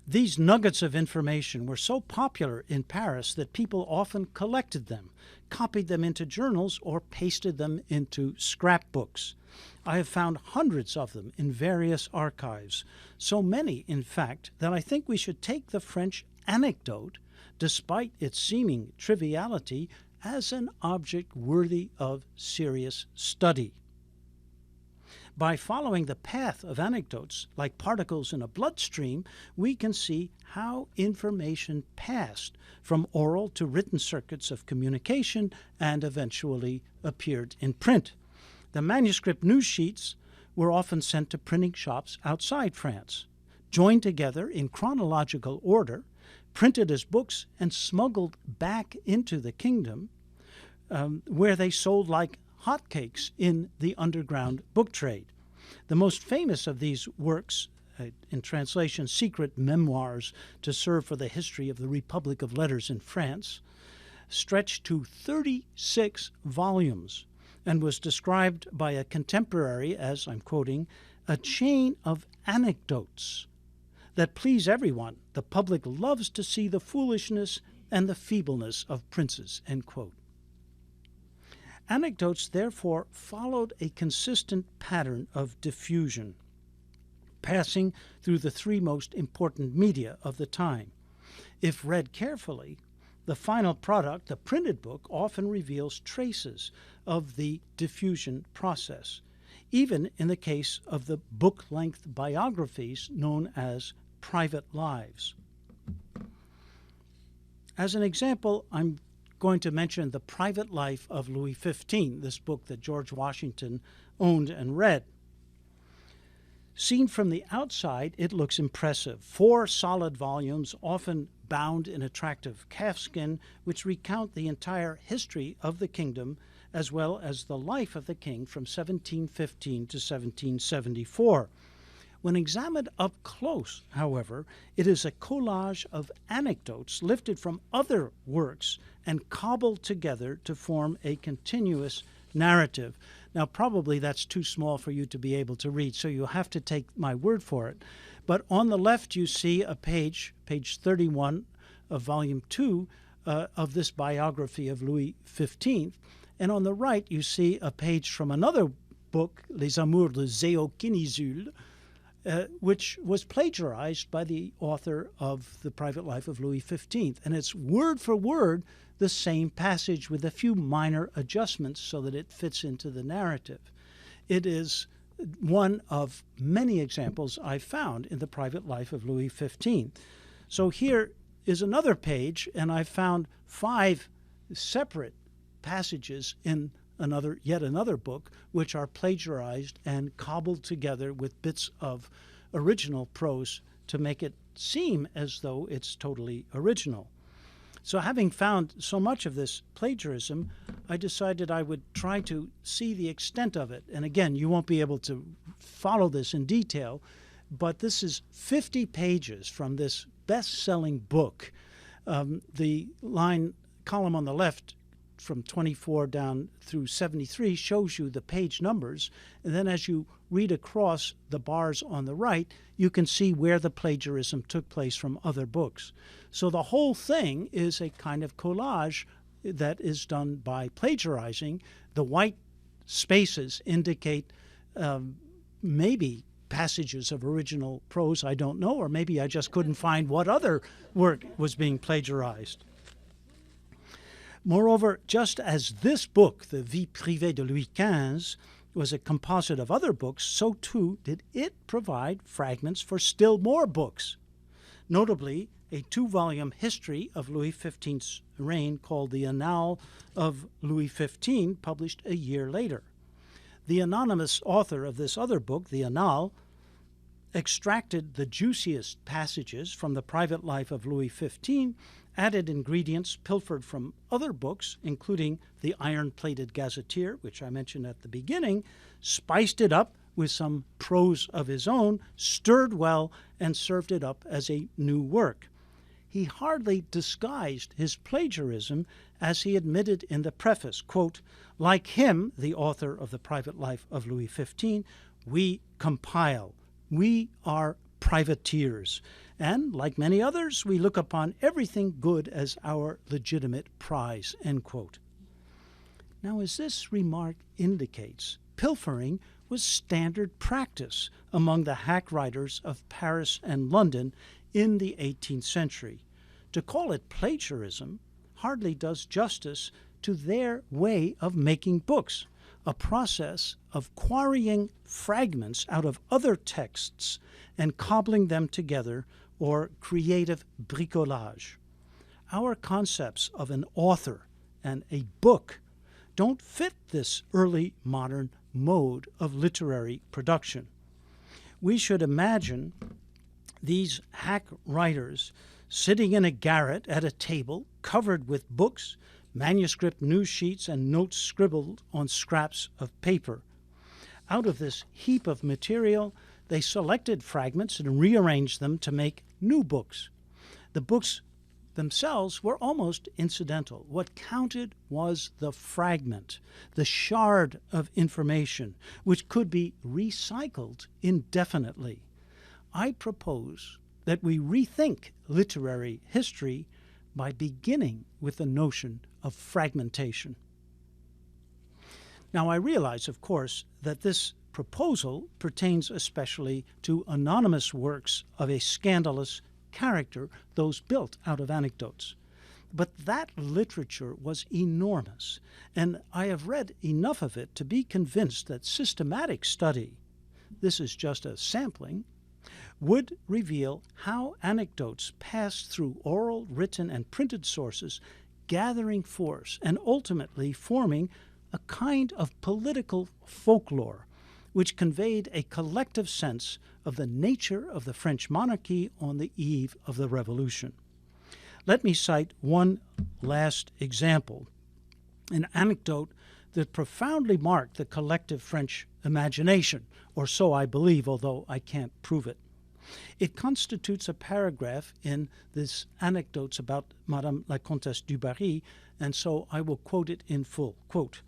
These nuggets of information were so popular in Paris that people often collected them, copied them into journals, or pasted them into scrapbooks. I have found hundreds of them in various archives, so many, in fact, that I think we should take the French anecdote, despite its seeming triviality, as an object worthy of serious study. By following the path of anecdotes, like particles in a bloodstream, we can see how information passed from oral to written circuits of communication and eventually appeared in print. The manuscript news sheets were often sent to printing shops outside France, joined together in chronological order, printed as books, and smuggled back into the kingdom, where they sold like hotcakes in the underground book trade. The most famous of these works, in translation, secret memoirs to serve for the history of the Republic of Letters in France, stretched to 36 volumes and was described by a contemporary as, I'm quoting, a chain of anecdotes that please everyone. The public loves to see the foolishness and the feebleness of princes, end quote. Anecdotes, therefore, followed a consistent pattern of diffusion, passing through the three most important media of the time. If read carefully, the final product, the printed book, often reveals traces of the diffusion process, even in the case of the book-length biographies known as private lives. As an example, I'm going to mention The Private Life of Louis XV, this book that George Washington owned and read. Seen from the outside, it looks impressive. 4 solid volumes, often bound in attractive calfskin, which recount the entire history of the kingdom, as well as the life of the king from 1715 to 1774. When examined up close, however, it is a collage of anecdotes lifted from other works and cobbled together to form a continuous narrative. Now, probably that's too small for you to be able to read, so you'll have to take my word for it. But on the left, you see a page 31 of Volume 2 of this biography of Louis XV. And on the right, you see a page from another book, Les Amours de Zéokinésul, which was plagiarized by the author of The Private Life of Louis XV. And it's word for word the same passage with a few minor adjustments so that it fits into the narrative. It is one of many examples I've found in The Private Life of Louis XV. So here is another page, and I've found 5 separate passages in yet another book, which are plagiarized and cobbled together with bits of original prose to make it seem as though it's totally original. So having found so much of this plagiarism, I decided I would try to see the extent of it. And again, you won't be able to follow this in detail, but this is 50 pages from this best-selling book. The column on the left from 24 down through 73 shows you the page numbers, and then as you read across the bars on the right, you can see where the plagiarism took place from other books. So the whole thing is a kind of collage that is done by plagiarizing. The white spaces indicate maybe passages of original prose, I don't know, or maybe I just couldn't find what other work was being plagiarized. Moreover, just as this book, the Vie privée de Louis XV, was a composite of other books, so too did it provide fragments for still more books, notably a 2-volume history of Louis XV's reign called the Annales of Louis XV, published a year later. The anonymous author of this other book, the Annales, extracted the juiciest passages from the private life of Louis XV, added ingredients pilfered from other books, including the iron-plated gazetteer, which I mentioned at the beginning, spiced it up with some prose of his own, stirred well, and served it up as a new work. He hardly disguised his plagiarism, as he admitted in the preface, quote, "Like him, the author of the private life of Louis XV, we compile. We are privateers. And, like many others, we look upon everything good as our legitimate prize," end quote. Now, as this remark indicates, pilfering was standard practice among the hack writers of Paris and London in the 18th century. To call it plagiarism hardly does justice to their way of making books, a process of quarrying fragments out of other texts and cobbling them together, or creative bricolage. Our concepts of an author and a book don't fit this early modern mode of literary production. We should imagine these hack writers sitting in a garret at a table covered with books, manuscript news sheets, and notes scribbled on scraps of paper. Out of this heap of material, they selected fragments and rearranged them to make new books. The books themselves were almost incidental. What counted was the fragment, the shard of information, which could be recycled indefinitely. I propose that we rethink literary history by beginning with the notion of fragmentation. Now, I realize, of course, that this proposal pertains especially to anonymous works of a scandalous character, those built out of anecdotes. But that literature was enormous, and I have read enough of it to be convinced that systematic study, this is just a sampling, would reveal how anecdotes passed through oral, written, and printed sources, gathering force and ultimately forming a kind of political folklore which conveyed a collective sense of the nature of the French monarchy on the eve of the Revolution. Let me cite one last example, an anecdote that profoundly marked the collective French imagination, or so I believe, although I can't prove it. It constitutes a paragraph in this Anecdotes about Madame la Comtesse du Barry, and so I will quote it in full. Quote,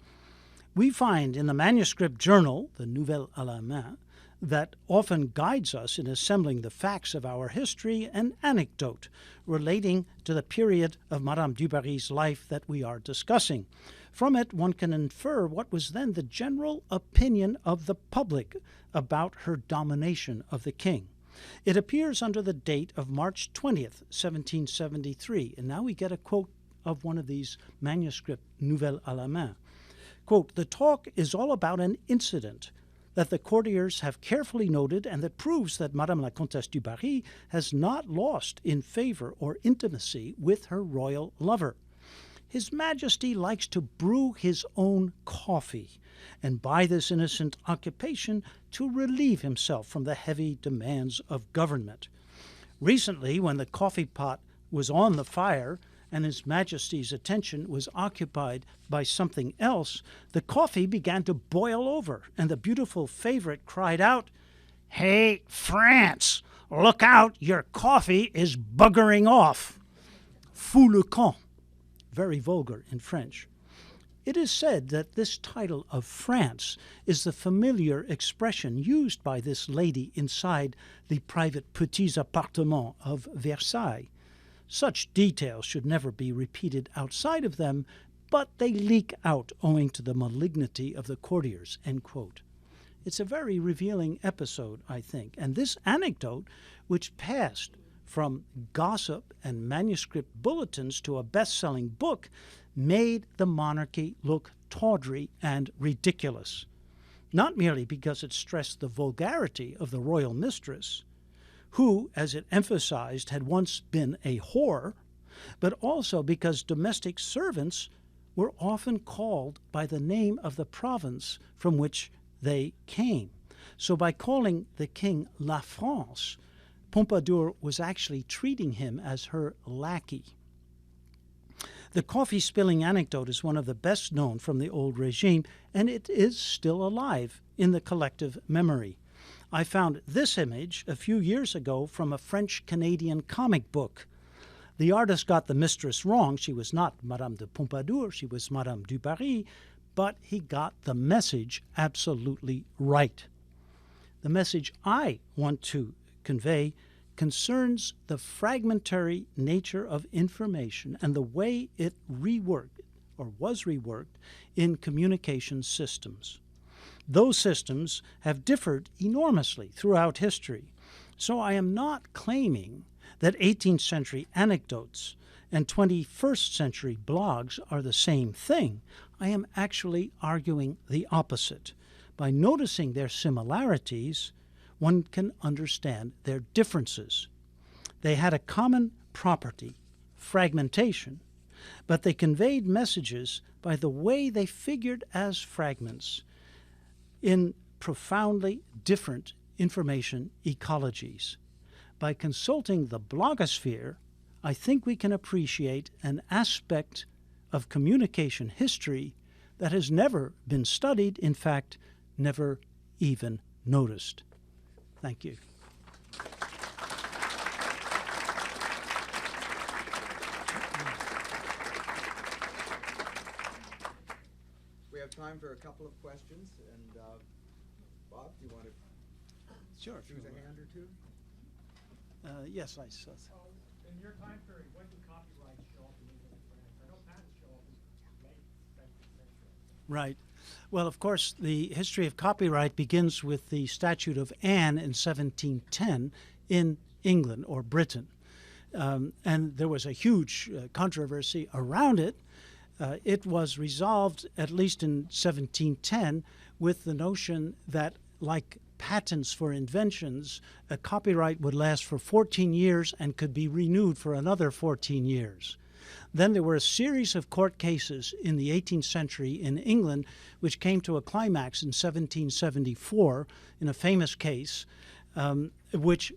"We find in the manuscript journal, the Nouvelle à la main, that often guides us in assembling the facts of our history, an anecdote relating to the period of Madame du Barry's life that we are discussing. From it, one can infer what was then the general opinion of the public about her domination of the king. It appears under the date of March 20th, 1773. And now we get a quote of one of these manuscript Nouvelles à la main. Quote, "The talk is all about an incident that the courtiers have carefully noted and that proves that Madame la Comtesse du Barry has not lost in favor or intimacy with her royal lover. His Majesty likes to brew his own coffee, and by this innocent occupation to relieve himself from the heavy demands of government. Recently, when the coffee pot was on the fire and His Majesty's attention was occupied by something else, the coffee began to boil over, and the beautiful favorite cried out, 'Hey, France, look out, your coffee is buggering off.' Fou le camp." Very vulgar in French. It is said that this title of France is the familiar expression used by this lady inside the private petits appartements of Versailles. Such details should never be repeated outside of them, but they leak out owing to the malignity of the courtiers, end quote. It's a very revealing episode, I think, and this anecdote, which passed from gossip and manuscript bulletins to a best-selling book, made the monarchy look tawdry and ridiculous, not merely because it stressed the vulgarity of the royal mistress, who, as it emphasized, had once been a whore, but also because domestic servants were often called by the name of the province from which they came. So by calling the king La France, Pompadour was actually treating him as her lackey. The coffee spilling anecdote is one of the best known from the old regime, and it is still alive in the collective memory. I found this image a few years ago from a French-Canadian comic book. The artist got the mistress wrong. She was not Madame de Pompadour, she was Madame du Barry, but he got the message absolutely right. The message I want to convey concerns the fragmentary nature of information and the way it reworked or was reworked in communication systems. Those systems have differed enormously throughout history. So I am not claiming that 18th century anecdotes and 21st century blogs are the same thing. I am actually arguing the opposite. By noticing their similarities, one can understand their differences. They had a common property, fragmentation, but they conveyed messages by the way they figured as fragments in profoundly different information ecologies. By consulting the blogosphere, I think we can appreciate an aspect of communication history that has never been studied, in fact, never even noticed. Thank you. We have time for a couple of questions, and Bob, do you want to Sure. choose a hand or two? Yes, I saw. In your time period, when did copyright show up in England and France? I know patents show up in late 17th century. Right. Well, of course, the history of copyright begins with the Statute of Anne in 1710 in England or Britain. And there was a huge controversy around it. It was resolved, at least in 1710, with the notion that, like patents for inventions, a copyright would last for 14 years and could be renewed for another 14 years. Then there were a series of court cases in the 18th century in England which came to a climax in 1774 in a famous case which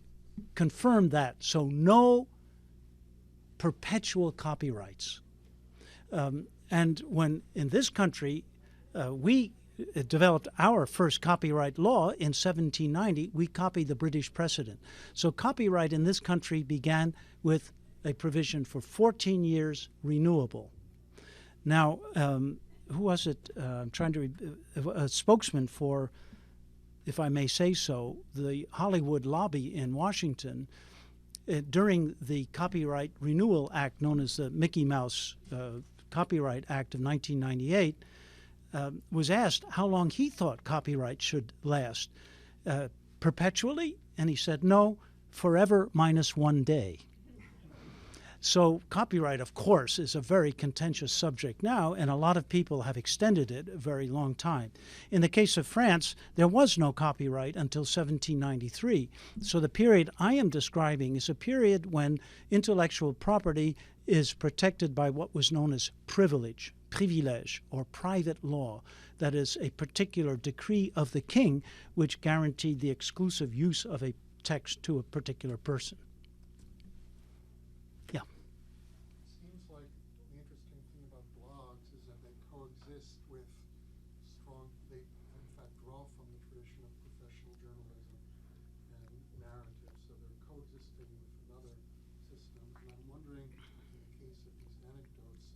confirmed that. So no perpetual copyrights. And when in this country we developed our first copyright law in 1790, we copied the British precedent. So copyright in this country began with a provision for 14 years renewable. Now, who was it? I'm trying to a spokesman for, if I may say so, the Hollywood lobby in Washington during the Copyright Renewal Act, known as the Mickey Mouse Copyright Act of 1998, was asked how long he thought copyright should last. Perpetually? And he said, no, forever minus 1 day. So copyright, of course, is a very contentious subject now, and a lot of people have extended it a very long time. In the case of France, there was no copyright until 1793. So the period I am describing is a period when intellectual property is protected by what was known as privilège, or private law. That is, a particular decree of the king which guaranteed the exclusive use of a text to a particular person. Seems like the interesting thing about blogs is that they coexist with they in fact draw from the tradition of professional journalism and narrative, so they're coexisting with another system. And I'm wondering, in the case of these anecdotes,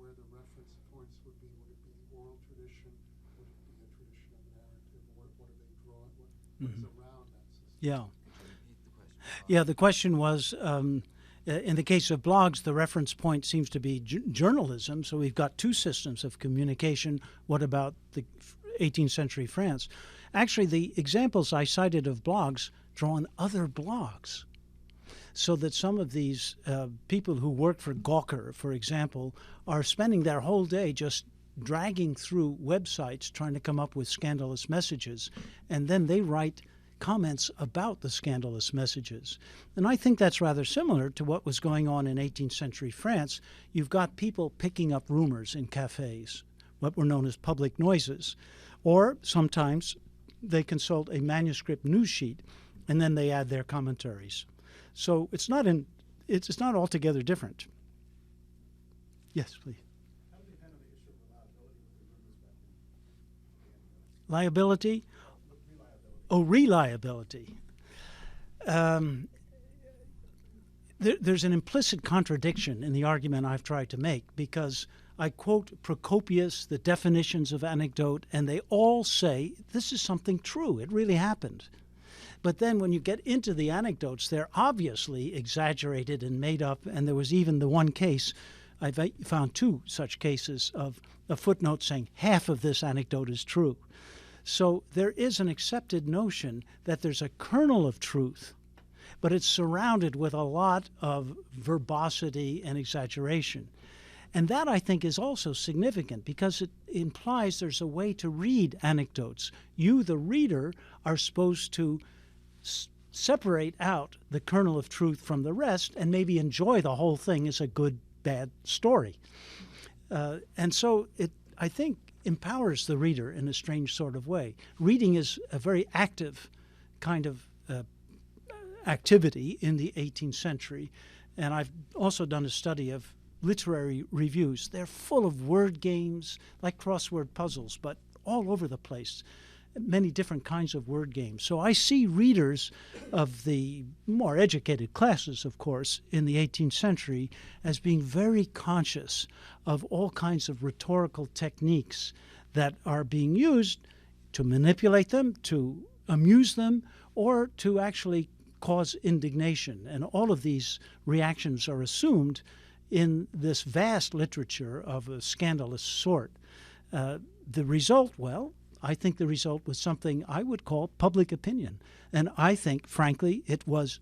where the reference points would it be oral tradition, would it be a tradition of narrative, what do they draw, what is around that system? Yeah. Yeah, the question was, in the case of blogs, the reference point seems to be journalism, so we've got two systems of communication. What about the 18th century France? Actually, the examples I cited of blogs draw on other blogs. so that some of these people who work for Gawker, for example, are spending their whole day just dragging through websites trying to come up with scandalous messages, and then they write comments about the scandalous messages. And I think that's rather similar to what was going on in 18th century France. You've got people picking up rumors in cafes, what were known as public noises, or sometimes they consult a manuscript news sheet and then they add their commentaries. So it's not altogether different. Yes, please. How do you handle the issue of reliability with the rumors back then? Liability? Oh, reliability. There's an implicit contradiction in the argument I've tried to make, because I quote Procopius, the definitions of anecdote, and they all say this is something true. It really happened. But then when you get into the anecdotes, they're obviously exaggerated and made up, and there was even the one case, I found two such cases, of a footnote saying half of this anecdote is true. So there is an accepted notion that there's a kernel of truth, but it's surrounded with a lot of verbosity and exaggeration. And that, I think, is also significant because it implies there's a way to read anecdotes. You, the reader, are supposed to separate out the kernel of truth from the rest and maybe enjoy the whole thing as a good, bad story. And so it, I think, empowers the reader in a strange sort of way. Reading is a very active kind of activity in the 18th century. And I've also done a study of literary reviews. They're full of word games, like crossword puzzles, but all over the place. Many different kinds of word games. So I see readers of the more educated classes, of course, in the 18th century as being very conscious of all kinds of rhetorical techniques that are being used to manipulate them, to amuse them, or to actually cause indignation. And all of these reactions are assumed in this vast literature of a scandalous sort. The result, well, I think the result was something I would call public opinion. And I think, frankly, it was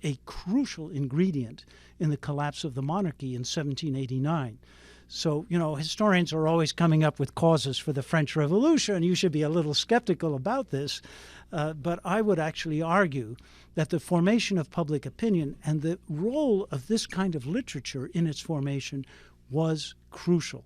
a crucial ingredient in the collapse of the monarchy in 1789. So, you know, historians are always coming up with causes for the French Revolution. You should be a little skeptical about this. But I would actually argue that the formation of public opinion and the role of this kind of literature in its formation was crucial.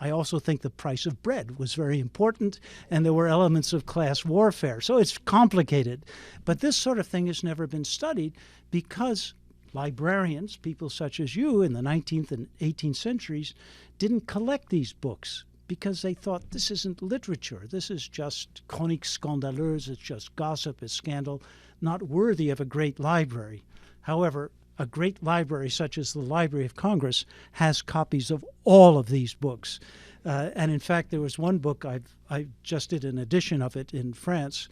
I also think the price of bread was very important, and there were elements of class warfare. So it's complicated. But this sort of thing has never been studied because librarians, people such as you in the 19th and 18th centuries, didn't collect these books because they thought this isn't literature. This is just chronique scandaleuse. It's just gossip, it's scandal, not worthy of a great library. However, a great library such as the Library of Congress has copies of all of these books. And in fact, there was one book, I just did an edition of it in France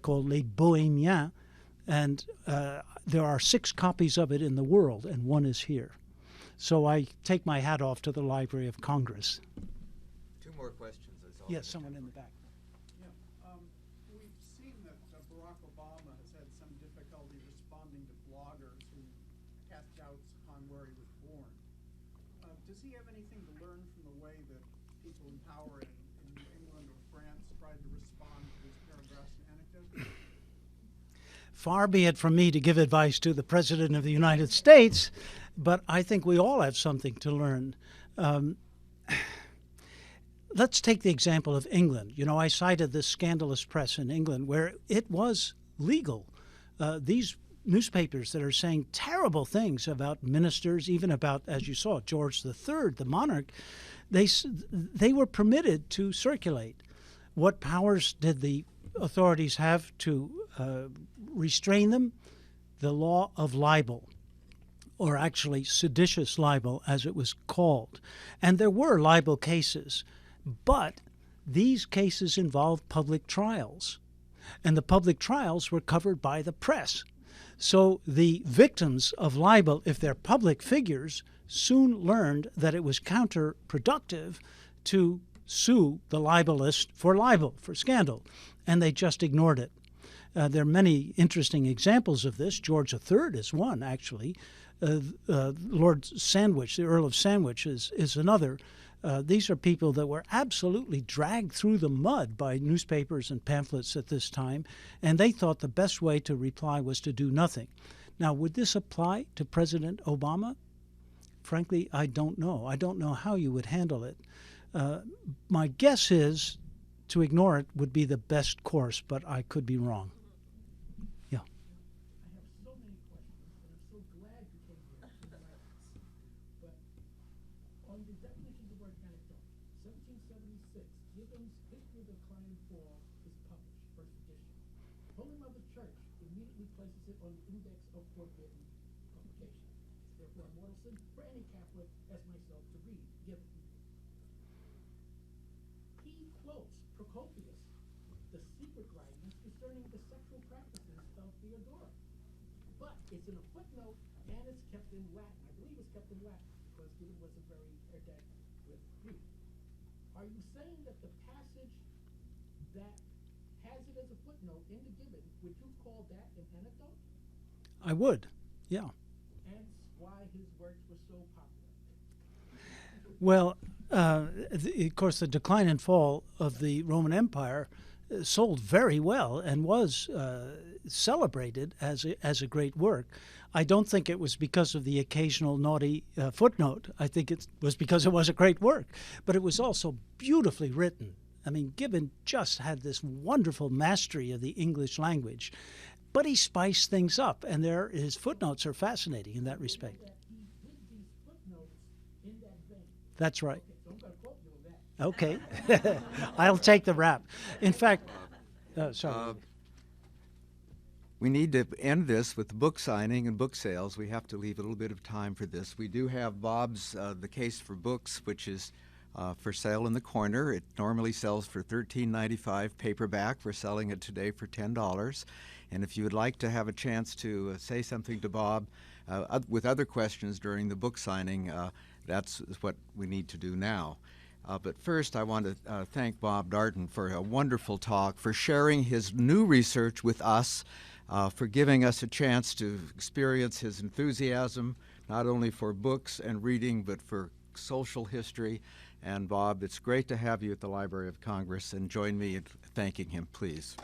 called Les Bohémiens, and there are 6 copies of it in the world, and one is here. So I take my hat off to the Library of Congress. 2 more questions. Yes, someone in the back. We've seen that Barack Obama has had some difficulty responding to bloggers who cast doubts upon where he was born. Does he have anything to learn from the way that people in power in England or France tried to respond to these paragraphs and anecdotes? Far be it from me to give advice to the President of the United States, but I think we all have something to learn. Let's take the example of England. You know, I cited this scandalous press in England where it was legal. These newspapers that are saying terrible things about ministers, even about, as you saw, George III, the monarch, they were permitted to circulate. What powers did the authorities have to restrain them? The law of libel, or actually seditious libel, as it was called. And there were libel cases, but these cases involved public trials, and the public trials were covered by the press. So the victims of libel, if they're public figures, soon learned that it was counterproductive to sue the libelist for libel, for scandal, and they just ignored it. There are many interesting examples of this. George III is one, actually. Lord Sandwich, the Earl of Sandwich, is another. These are people that were absolutely dragged through the mud by newspapers and pamphlets at this time, and they thought the best way to reply was to do nothing. Now, would this apply to President Obama? Frankly, I don't know. I don't know how you would handle it. My guess is to ignore it would be the best course, but I could be wrong. Yeah. I have so many questions, and I'm so glad you came here to the libraries. But on the definition of the word anecdote, 1776, Gibbon's History of the Decline and Fall is published, first edition. Holy Mother Church immediately places it on the index of forbidden publications. Therefore, a mortal sin for any Catholic, as myself, to read Gibbon. He quotes Procopius, the secret writings concerning the sexual practices of Theodora. But it's in a footnote, and it's kept in Latin. I believe it's kept in Latin, because Gibbon was a very adept with Greek. Are you saying that the passage that has it as a footnote in the Gibbon, would you call that an anecdote? I would, yeah. And why his works were so popular? Well, of course, the decline and fall of the Roman Empire sold very well and was celebrated as a great work. I don't think it was because of the occasional naughty footnote. I think it was because it was a great work. But it was also beautifully written. I mean, Gibbon just had this wonderful mastery of the English language. But he spiced things up, and his footnotes are fascinating in that respect. That he did these footnotes in that vein. That's right. Okay, so I'm going to quote you on that. Okay. I'll take the rap. In fact, sorry. We need to end this with book signing and book sales. We have to leave a little bit of time for this. We do have Bob's The Case for Books, which is for sale in the corner. It normally sells for $13.95 paperback. We're selling it today for $10. And if you would like to have a chance to say something to Bob with other questions during the book signing, that's what we need to do now. But first, I want to thank Bob Darton for a wonderful talk, for sharing his new research with us, for giving us a chance to experience his enthusiasm, not only for books and reading, but for social history. And Bob, it's great to have you at the Library of Congress, and join me in thanking him, please.